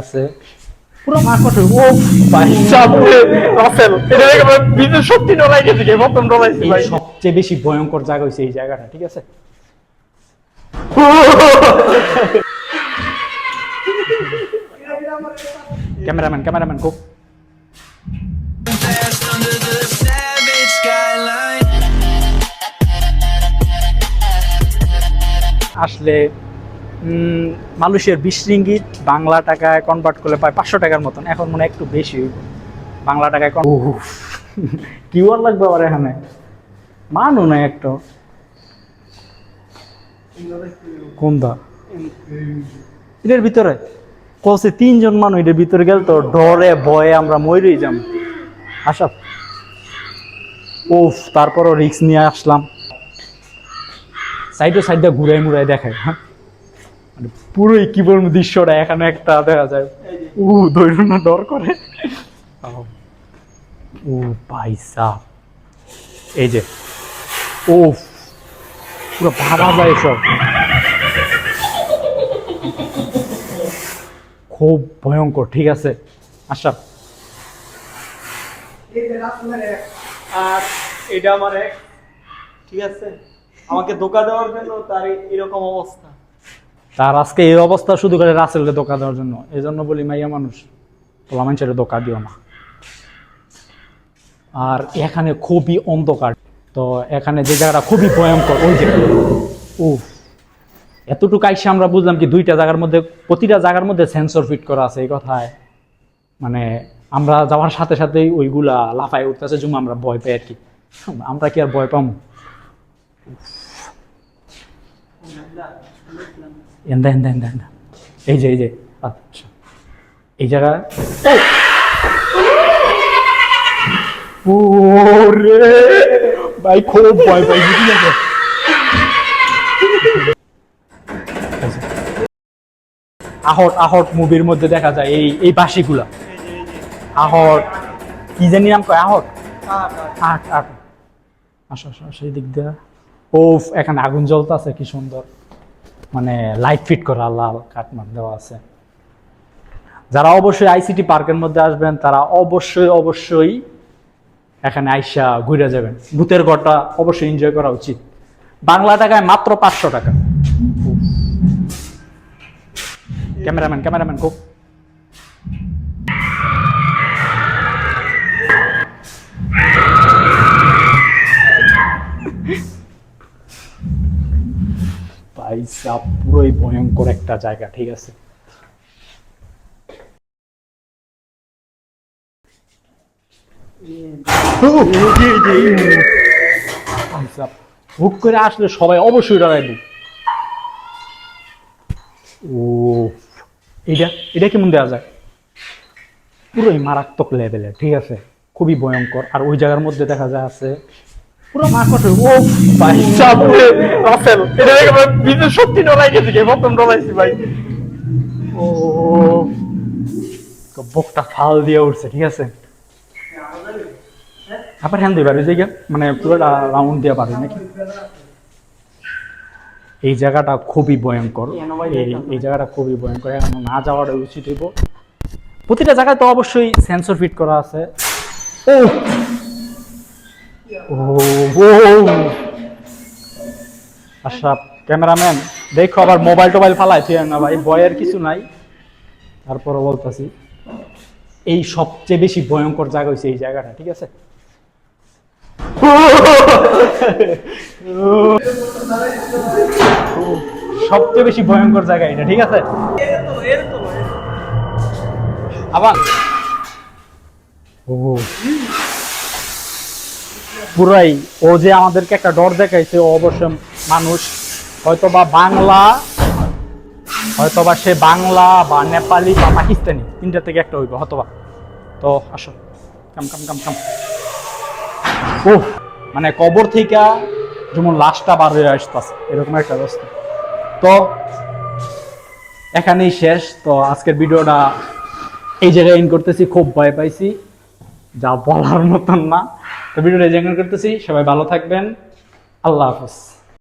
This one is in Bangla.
আছে পুরো মার্কেট। ও ভাই সামনে রাসেল এটা একবার বিদ্যুৎ শক্তি ডলাই গেছে কে প্রথম ডলাইছি ভাই। সবচেয়ে বেশি ভয়ঙ্কর জায়গা হইছে এই জায়গাটা, ঠিক আছে? ক্যামেরাম্যান গো। আসলে মালয়েশিয়ার 20 রিঙ্গিট বাংলা টাকায় কনভার্ট করলে পায় 500 টাকার মতন। এখন মনে একটু বেশি বাংলা টাকায় কি আর লাগবে আবার এখানে মানো না একটু কোনটা এটার ভিতরে কসে 3 জন মানুষ এটার ভিতরে গেল তো ডরে ভয়ে আমরা মরেই যাম। আশা ওফ, তারপরও রিস্ক নিয়ে আসলাম। সাইডে ঘুরাই মুড়াই দেখায়, হ্যাঁ মানে পুরোই কি বলবো দৃশ্যটা এখানে একটা দেখা যায়। ধৈর্য না ডর করে। ও ভাই সাহ, এই যে ও পুরো ভাবা যায় সব, খুব ভয়ঙ্কর, ঠিক আছে? আচ্ছা আর এটা আমার এক, ঠিক আছে, আমাকে ধোকা দেওয়ার জন্য তার এরকম অবস্থা। তার আজকে এই অবস্থা শুধু করে রাসেলকে ধোকা দেওয়ার জন্য। এই জন্য বলি মাইয়া মানুষ তোলা মানুষের ধোকা দিও না। আর এখানে খুবই অন্ধকার, তো এখানে যে জায়গাটা খুবই ভয়ঙ্কর ওই যে এতটুকু আইসে আমরা বুঝলাম কি দুইটা জায়গার মধ্যে, প্রতিটা জায়গার মধ্যে সেন্সর ফিট করা আছে। এই কথায় মানে আমরা যাওয়ার সাথে সাথেই ওইগুলা লাফায় উঠতেছে, জুম আমরা ভয় পাই আর কি। আমরা কি আর ভয় পাবো? এই যে আচ্ছা এই জায়গা ভাই খুব ভয় পাই, ঠিক আছে? আহট মুভির মধ্যে দেখা যায় এই বাঁশিগুলা। আহট কি জানি নাম কয়, আহট আসো সেই দিক দিয়ে। ও এখানে আগুন জ্বলতে আছে, কি সুন্দর, মানে লাইট ফিট করা, লাল কাঠমাট দেওয়া আছে। যারা অবশ্যই আইসিটি পার্কের মধ্যে আসবেন তারা অবশ্যই এখানে আইসা ঘুরে যাবেন। ভূতের ঘরটা অবশ্যই এনজয় করা উচিত। বাংলা টাকায় মাত্র 500 টাকা। ক্যামেরাম্যান খুব পয়সা পুরোই ভয়ঙ্কর একটা জায়গা, ঠিক আছে? হুক করে আসলে সবাই অবশ্যই ডরাইবে। ও এটা কেমন দেওয়া যায়? পুরোই মারাত্মক লেভেলের, ঠিক আছে? খুবই ভয়ঙ্কর। আর ওই জায়গার মধ্যে দেখা যায় আছে পুরো মার্কেট। ও ভাই সামনে রাসেল এটা একবার বিদ্যুৎ শক্তি ডলাই গেছে কে প্রথম ডলাইছি ভাই। ও বকটা ফাল দিয়ে উঠছে, ঠিক আছে? আবার হ্যান্ড দিয়ে বাড়ি জায়গা মানে পুরো রাউন্ড দিয়ে বাড়ি নাকি? এই জায়গাটা খুবই ভয়ঙ্কর, এই জায়গাটা খুবই ভয়ঙ্কর। এখন না যাওয়াটা উচিত হইব। প্রতিটা জায়গায় তো অবশ্যই সেন্সর ফিট করা আছে। আচ্ছা ক্যামেরাম্যান দেখো আবার মোবাইল টোবাইল ফালাইছি না ভাই, ভয়ের কিছু নাই। তারপরও বলতেছি এই সবচেয়ে বেশি ভয়ঙ্কর জায়গা হয়েছে এই জায়গাটা, ঠিক আছে? সবচেয়ে বেশি ভয়ঙ্কর জায়গা এটা, ঠিক আছে? আবার পুরাই ও যে আমাদেরকে একটা ডর দেখাইছে, ও অবশ্য মানুষ হয়তোবা সে বাংলা বা নেপালি বা পাকিস্তানি, তিনটা থেকে একটা হইব হয়তোবা। তো আসো কাম ও মানে কবর থেকে যেমন লাশটা বার হয়ে আসতেছে এরকম একটা অবস্থা। তো এখানেই শেষ। তো আজকের ভিডিওটা এই জায়গায় এন্ড করতেছি। খুব ভয় পাইছি, যা বলার মতন না। তো ভিডিওটা এন্ড করতেছি। সবাই ভালো থাকবেন, আল্লাহ হাফেজ।